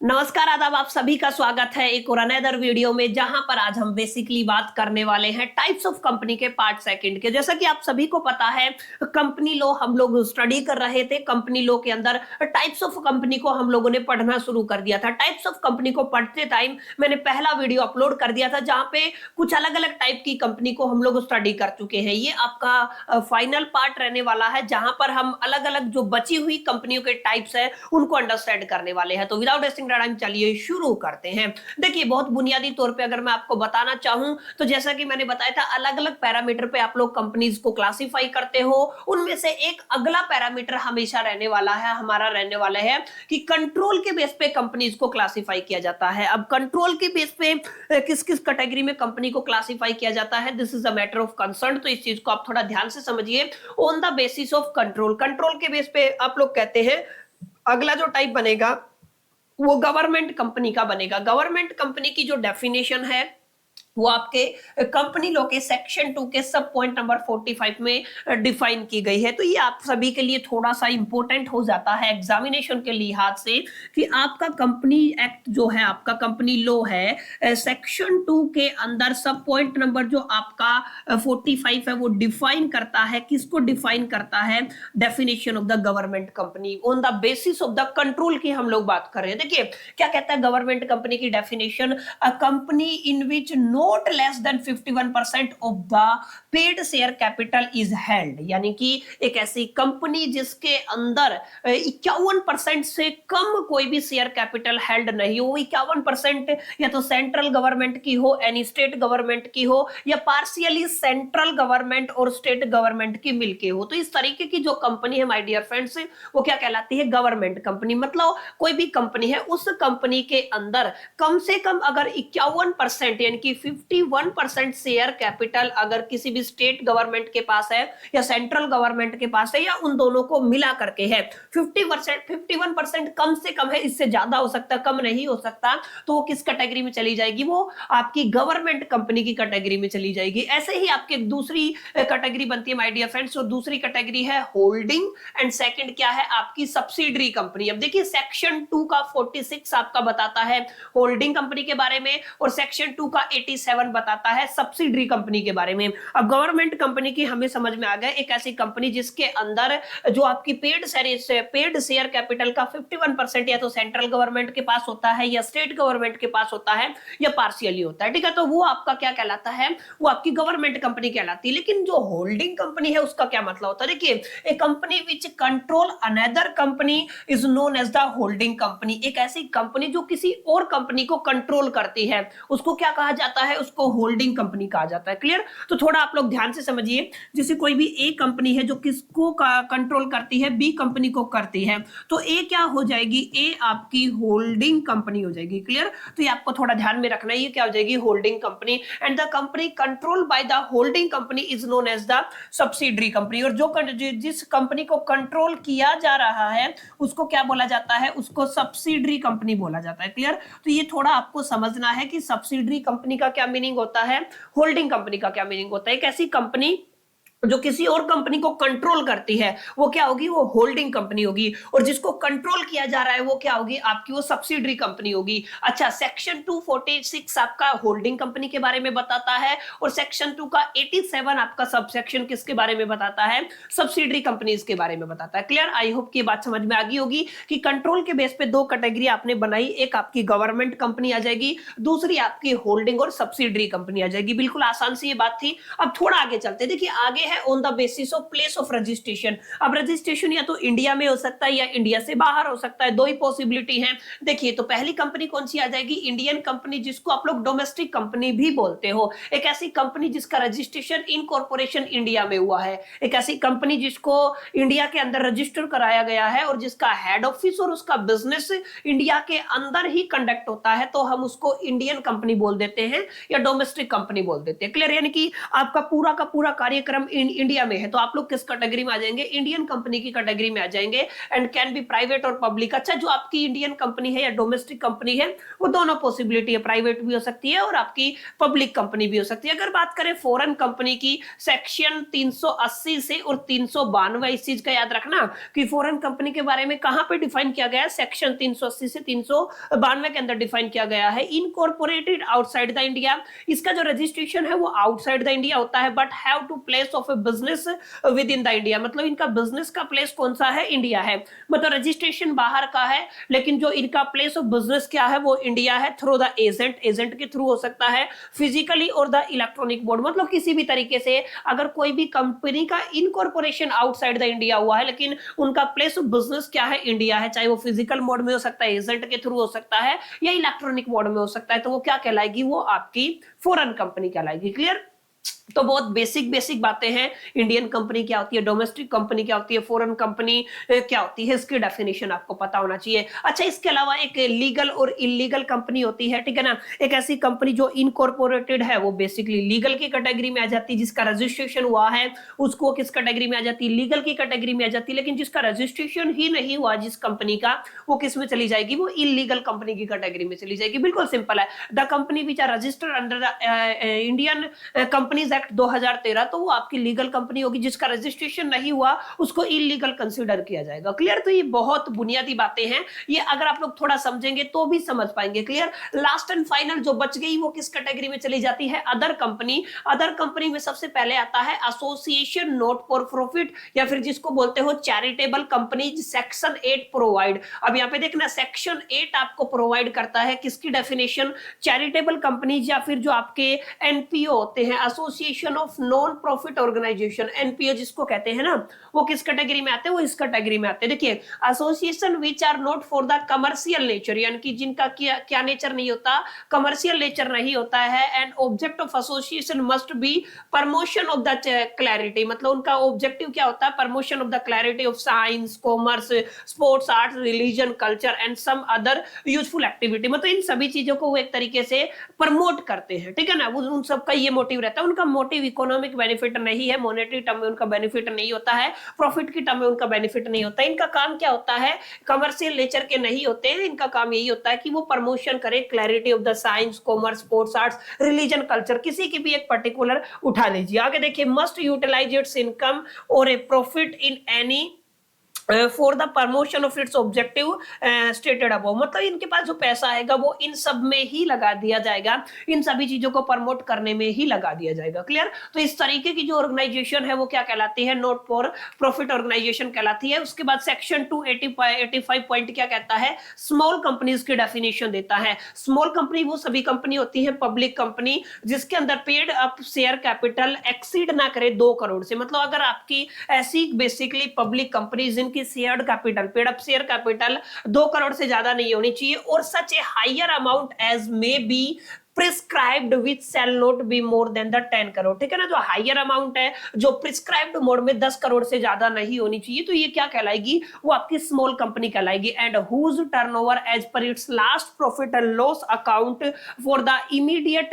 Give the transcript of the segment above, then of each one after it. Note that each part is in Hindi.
नमस्कार, आदाब। आप सभी का स्वागत है एक और अनदर वीडियो में, जहां पर आज हम बेसिकली बात करने वाले हैं टाइप्स ऑफ कंपनी के पार्ट सेकंड के। जैसा कि आप सभी को पता है, कंपनी लॉ हम लोग स्टडी कर रहे थे। कंपनी लॉ के अंदर टाइप्स ऑफ कंपनी को हम लोगों ने पढ़ना शुरू कर दिया था। टाइप्स ऑफ कंपनी को पढ़ते टाइम मैंने पहला वीडियो अपलोड कर दिया था, जहां पे कुछ अलग अलग टाइप की कंपनी को हम लोग स्टडी कर चुके हैं। ये आपका फाइनल पार्ट रहने वाला है, जहां पर हम अलग अलग जो बची हुई कंपनियों के टाइप्स है उनको अंडरस्टैंड करने वाले हैं। तो विदाउट वेस्टिंग टाइम चलिए शुरू करते हैं। देखिए, बहुत बुनियादी तौर पे अगर मैं आपको बताना चाहूं तो जैसा कि मैंने बताया था, अलग अलग पैरामीटर पे आप लोग कंपनीज को क्लासिफाई करते हो। उनमें से एक अगला पैरामीटर हमेशा रहने वाला है, हमारा रहने वाला है कि कंट्रोल के बेस पे कंपनीज को क्लासिफाई किया जाता है। अब कंट्रोल के बेस पे किस किस कैटेगरी में कंपनी को क्लासिफाई किया जाता है, this is a matter of concern. तो इस चीज को आप थोड़ा ध्यान से समझिए। On the basis of control, control के बेस पे आप लोग कहते हैं अगला जो टाइप बनेगा वो गवर्नमेंट कंपनी का बनेगा। गवर्नमेंट कंपनी की जो डेफिनेशन है वो आपके कंपनी लॉ के सेक्शन 2 के सब पॉइंट नंबर 45 में डिफाइन की गई है। तो ये आप सभी के लिए थोड़ा सा इंपॉर्टेंट हो जाता है एग्जामिनेशन के लिहाज से कि आपका कंपनी एक्ट जो है, आपका कंपनी लॉ है, सेक्शन 2 के अंदर सब पॉइंट नंबर जो आपका 45 है वो डिफाइन करता है। किसको डिफाइन करता है? Definition of the government company on the basis of the control की हम लोग बात कर रहे हैं। देखिए क्या कहता है गवर्नमेंट कंपनी की definition, a company in which not less than 51% of the paid share capital is held, यानी कि एक ऐसी कंपनी जिसके अंदर 51% से कम कोई भी शेयर कैपिटल हेल्ड नहीं हो। 51% या तो सेंट्रल गवर्नमेंट की हो, एनी स्टेट गवर्नमेंट की हो, या पार्शियली सेंट्रल गवर्नमेंट और स्टेट गवर्नमेंट की मिलके हो। तो इस तरीके की जो कंपनी है माय डियर फ्रेंड्स, वो क्या कहलाती है? Government company. मतलब कोई भी कंपनी है, उस कंपनी के अंदर कम से कम अगर 51% यानी कि 51% शेयर कैपिटल अगर किसी भी स्टेट गवर्नमेंट के पास है या सेंट्रल गवर्नमेंट के पास है या उन दोनों को मिला करके है, 50% 51% कम से कम है, इससे ज्यादा हो सकता है, कम नहीं हो सकता, तो वो किस कैटेगरी में चली जाएगी? वो आपकी गवर्नमेंट कंपनी की कैटेगरी में चली जाएगी। ऐसे ही आपकी दूसरी कैटेगरी बनती है माय डियर फ्रेंड्स, तो दूसरी कैटेगरी है होल्डिंग एंड सेकंड क्या है? आपकी सब्सिडरी कंपनी। अब देखिए सेक्शन 2 का 46 आपका बताता है होल्डिंग कंपनी के बारे में और सेक्शन 2 का 87 बताता है सब्सिडरी कंपनी के बारे में। अब गवर्नमेंट कंपनी की हमें समझ में आ गया, एक ऐसी कंपनी जिसके अंदर जो आपकी पेड शेयर कैपिटल का 51% या तो सेंट्रल गवर्नमेंट के पास होता है या स्टेट गवर्नमेंट के पास होता है या पार्शियली होता है। ठीक है, तो वो आपका क्या कहलाता है? वो आपकी गवर्नमेंट कंपनी कहलाती है। लेकिन जो होल्डिंग कंपनी है उसका क्या मतलब होता है? देखिए, a company which control another company is known as the holding company. एक ऐसी कंपनी जो किसी और कंपनी को कंट्रोल करती है उसको क्या कहा जाता है? उसको होल्डिंग कंपनी कहा जाता है। क्लियर? तो थोड़ा आप लोग ध्यान से समझिए। जैसे कोई भी ए कंपनी है जो किसको कंट्रोल करती है? बी कंपनी को करती है, तो ए क्या हो जाएगी? ए आपकी होल्डिंग कंपनी हो जाएगी। क्लियर? तो ये आपको थोड़ा ध्यान में रखना है, ये क्या हो जाएगी? Holding company. And the company control by the holding company is known as the subsidiary company. और जो जिस कंपनी को कंट्रोल किया जा रहा है उसको क्या बोला जाता है? उसको सब्सिडरी कंपनी बोला जाता है। क्लियर? तो ये थोड़ा आपको समझना है कि सब्सिडरी कंपनी का क्या मीनिंग होता है, होल्डिंग कंपनी का क्या मीनिंग होता है। एक ऐसी कंपनी जो किसी और कंपनी को कंट्रोल करती है वो क्या होगी? वो होल्डिंग कंपनी होगी। और जिसको कंट्रोल किया जा रहा है वो क्या होगी? आपकी वो सब्सिडरी कंपनी होगी। अच्छा, सेक्शन 246 आपका होल्डिंग कंपनी के बारे में बताता है और सेक्शन 2 का 87 आपका सबसेक्शन किसके बारे में बताता है? सब्सिडरी कंपनीज के बारे में बताता है। क्लियर? आई होप की बात समझ में आ गई होगी कि कंट्रोल के बेस पे दो कैटेगरी आपने बनाई, एक आपकी गवर्नमेंट कंपनी आ जाएगी, दूसरी आपकी होल्डिंग और सब्सिडरी कंपनी आ जाएगी। बिल्कुल आसान सी ये बात थी। अब थोड़ा आगे चलते, देखिए आगे on the basis of place of registration. अब रजिस्ट्रेशन या तो इंडिया में हो सकता है या इंडिया से बाहर हो सकता है, दो ही पॉसिबिलिटी है। देखिए, तो पहली कंपनी कौन सी आ जाएगी? इंडियन कंपनी, जिसको आप लोग डोमेस्टिक कंपनी भी बोलते हो। एक ऐसी कंपनी जिसका रजिस्ट्रेशन इनकॉर्पोरेशन इंडिया में हुआ है, एक ऐसी कंपनी जिसको इंडिया के अंदर रजिस्टर कराया गया है और जिसका हेड ऑफिस और उसका बिजनेस इंडिया के अंदर ही कंडक्ट होता है, तो हम उसको इंडियन कंपनी बोल देते हैं या डोमेस्टिक कंपनी बोल देते हैं। क्लियर? यानी कि आपका पूरा का पूरा कार्यक्रम इंडिया में है तो आप लोग किस कैटेगरी में आ जाएंगे, इंडियन कंपनी की कैटेगरी में आ जाएंगे। एंड कैन बी प्राइवेट और पब्लिक। अच्छा, जो आपकी इंडियन कंपनी है या डोमेस्टिक कंपनी है वो दोनों पॉसिबिलिटी है, प्राइवेट भी हो सकती है और आपकी पब्लिक कंपनी भी हो सकती है। अगर बात करें फॉरेन कंपनी की, सेक्शन 380 से और 392, इस चीज का याद रखना कि फॉरेन कंपनी के बारे में कहां पे डिफाइन किया गया है, सेक्शन 380 से 392 के अंदर डिफाइन किया गया है। इनकॉर्पोरेटेड आउटसाइड द इंडिया, इसका जो रजिस्ट्रेशन है वो आउटसाइड द इंडिया होता है, but have to place of a business within the India, मतलब इनका बिजनेस का प्लेस कौन सा है, इंडिया है। मतलब रजिस्ट्रेशन बाहर का है लेकिन जो इनका प्लेस ऑफ बिजनेस क्या है वो इंडिया है, थ्रू द एजेंट, एजेंट के थ्रू हो सकता है, फिजिकली और द इलेक्ट्रॉनिक बोर्ड, मतलब किसी भी तरीके से अगर कोई भी कंपनी का इनकॉर्पोरेशन आउटसाइड द इंडिया हुआ है लेकिन उनका प्लेस ऑफ बिजनेस क्या है, इंडिया है, चाहे वो फिजिकल मोड में हो सकता है, एजेंट के थ्रू हो सकता है या इलेक्ट्रॉनिक मोड में हो सकता है, तो वो क्या कहलाएगी, वो आपकी फॉरेन कंपनी कहलाएगी। क्लियर? तो बहुत बेसिक बेसिक बातें हैं, इंडियन कंपनी क्या होती है, डोमेस्टिक कंपनी क्या होती है, फॉरेन कंपनी क्या होती है, इसकी डेफिनेशन आपको पता होना चाहिए। अच्छा, इसके अलावा एक लीगल और इलीगल कंपनी होती है, ठीक है ना। एक ऐसी कंपनी जो इनकॉर्पोरेटेड है वो बेसिकली लीगल की कैटेगरी में आ जाती है, जिसका रजिस्ट्रेशन हुआ है उसको किस कैटेगरी में आ जाती है, लीगल की कैटेगरी में आ जाती है, लेकिन जिसका रजिस्ट्रेशन ही नहीं हुआ जिस कंपनी का, वो किस में चली जाएगी, वो इलीगल कंपनी की कैटेगरी में चली जाएगी। बिल्कुल सिंपल है। The company which are registered under Indian companies act 2013, तो वो आपकी लीगल कंपनी होगी, जिसका रजिस्ट्रेशन नहीं हुआ उसको इलीगल कंसीडर किया जाएगा। क्लियर? तो ये बहुत बुनियादी बातें हैं, ये अगर आप लोग थोड़ा समझेंगे तो भी समझ पाएंगे। क्लियर? लास्ट एंड फाइनल जो बच गई वो किस कैटेगरी में चली जाती है, अदर कंपनी। अदर कंपनी में सबसे पहले आता है एसोसिएशन नॉट फॉर प्रॉफिट, या फिर जिसको बोलते हो चैरिटेबल कंपनीज, सेक्शन 8 प्रोवाइड। अब यहाँ पे देखना, सेक्शन 8 आपको प्रोवाइड करता है किसकी डेफिनेशन, चैरिटेबल कंपनीज या फिर जो आपके एनपीओ होते हैं, association of non profit organisation, NPO जिसको कहते हैं ना, वो किस कैटेगरी में आते हैं, वो इस कैटेगरी में आते हैं। देखिए, association which are not for the commercial nature, यानी कि जिनका क्या नेचर नहीं होता, कमर्शियल नेचर नहीं होता है। And object of association must be promotion of the clarity, मतलब उनका ऑब्जेक्टिव क्या होता है, promotion of the clarity of science, commerce, sports, arts, religion, culture and some other useful activity, मतलब इन सभी चीजों को वो एक तरीके से प्रमोट करते हैं, ठीक है ना। वो उन सबका ये मोटिव रहता है, उनका मोटिव इकोनॉमिक बेनिफिट नहीं है, मॉनेटरी टर्म में उनका बेनिफिट नहीं होता है, प्रॉफिट की टर्म में उनका बेनिफिट नहीं होता है। इनका काम क्या होता है, कमर्शियल नेचर के नहीं होते हैं, इनका काम यही होता है कि वो प्रमोशन करे clarity of the science, commerce, sports, arts, religion, culture, किसी की भी एक पर्टिकुलर उठा लीजिए। आगे देखिए, मस्ट यूटिलाइज इट्स इनकम और a profit in any for the promotion of its objective stated above, मतलब इनके पास जो पैसा आएगा वो इन सब में ही लगा दिया जाएगा, इन सभी चीजों को प्रमोट करने में ही लगा दिया जाएगा। क्लियर? तो इस तरीके की जो ऑर्गेनाइजेशन है वो क्या कहलाती है, नॉट फॉर प्रॉफिट ऑर्गेनाइजेशन कहलाती है। उसके बाद सेक्शन 285 पॉइंट क्या कहता है, स्मॉल कंपनीज की डेफिनेशन देता है। स्मॉल कंपनी वो सभी कंपनी होती है, पब्लिक कंपनी, जिसके अंदर paid up share capital exceed ना करे 2 करोड़ से, मतलब अगर आपकी ऐसी बेसिकली पब्लिक कंपनी जिनकी share capital, paid up share capital 2 crore से ज्यादा नहीं होनी चाहिए, और such a higher amount as may be prescribed which shall not be more than the 10 crore, ठीक है ना। जो हायर अमाउंट है, जो प्रिस्क्राइब्ड मोड में 10 करोड़ से ज्यादा नहीं होनी चाहिए, तो ये क्या कहलाएगी, वो आपकी स्मॉल कंपनी कहलाएगी। And whose turnover as per its last profit and loss account for the immediate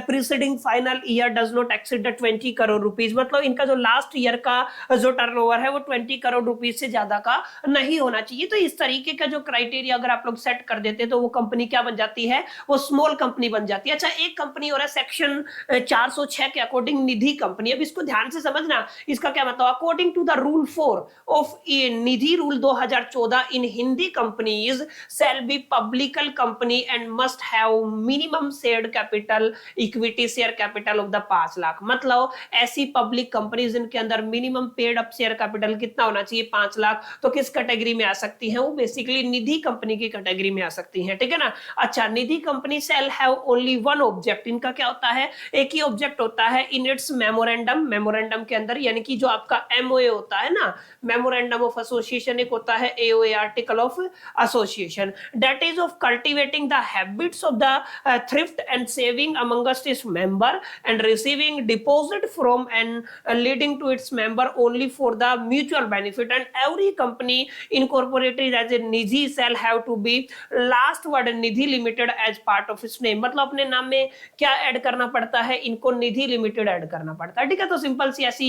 preceding final year does not exceed the 20 crore rupees, मतलब इनका जो लास्ट ईयर का जो टर्नओवर है वो 20 करोड़ रुपीज से ज्यादा का नहीं होना चाहिए। तो इस तरीके का जो क्राइटेरिया अगर आप लोग सेट कर देते तो वो कंपनी क्या बन जाती है, वो स्मॉल कंपनी बन जाती है। अच्छा, एक कंपनी और है सेक्शन 406 के अकॉर्डिंग निधि कंपनी। अब इसको ध्यान से समझना, इसका क्या मतलब, according to the rule 4 of Nidhi rule 2014 in Hindi companies shall be public company and must have minimum shared capital equity share capital of the 5 lakh, मतलब ऐसी पब्लिक कंपनीज जिनके अंदर minimum paid up share capital कितना होना चाहिए, 5 लाख, तो किस कैटेगरी में आ सकती है, वो बेसिकली निधि कंपनी की कैटेगरी में आ सकती है, ठीक है ना। अच्छा, Nidhi company shall have only one object, इनका क्या होता है, एक ही ऑब्जेक्ट होता है इन इट्स मेमोरेंडम, मेमोरेंडम के अंदर, यानी कि जो आपका एमओए होता है ना, मेमोरेंडम ऑफ एसोसिएशन, एक होता है AOA, article of association, that is of cultivating the habits of the thrift and saving amongst its member and receiving deposit from and leading to its member only for the mutual benefit and every company incorporated as a Nidhi shall have to be last word Nidhi limited as part of its name, मतलब अपने नाम में क्या ऐड करना पड़ता है, इनको निधि लिमिटेड ऐड करना पड़ता है। ठीक है, तो सिंपल सी ऐसी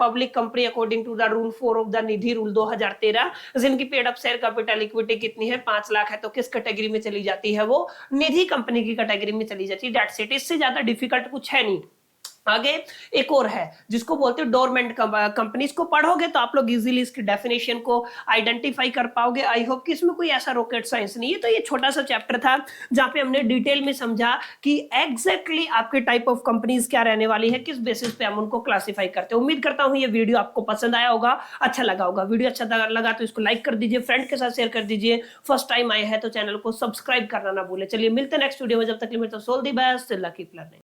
public company according to the rule 4 of the Nidhi rule 2013, जिनकी paid up share capital equity कितनी है, 5 लाख है, तो किस कैटेगरी में चली जाती है, वो निधि कंपनी की कैटेगरी में चली जाती है। दैट्स इट, इससे ज्यादा डिफिकल्ट कुछ है नहीं। आगे एक और है जिसको बोलते हैं डोरमेंट कंपनी। इसको पढ़ोगे तो आप लोग इजीली इसकी डेफिनेशन को आइडेंटिफाई कर पाओगे। आई होप कि इसमें कोई ऐसा रॉकेट साइंस नहीं है। तो ये छोटा सा चैप्टर था जहां पे हमने डिटेल में समझा कि एग्जैक्टली आपके टाइप ऑफ कंपनीज क्या रहने वाली है, किस बेसिस पे हम उनको क्लासिफाई करते हैं। उम्मीद करता हूं ये वीडियो आपको पसंद आया होगा, अच्छा लगा होगा। वीडियो अच्छा लगा तो इसको लाइक कर दीजिए, फ्रेंड के साथ शेयर कर दीजिए। फर्स्ट टाइम आए हैं तो चैनल को सब्सक्राइब करना ना भूले। चलिए मिलते हैं नेक्स्ट वीडियो में, जब तक के लिए सोल दी बेस्ट, लकी प्लर्निंग।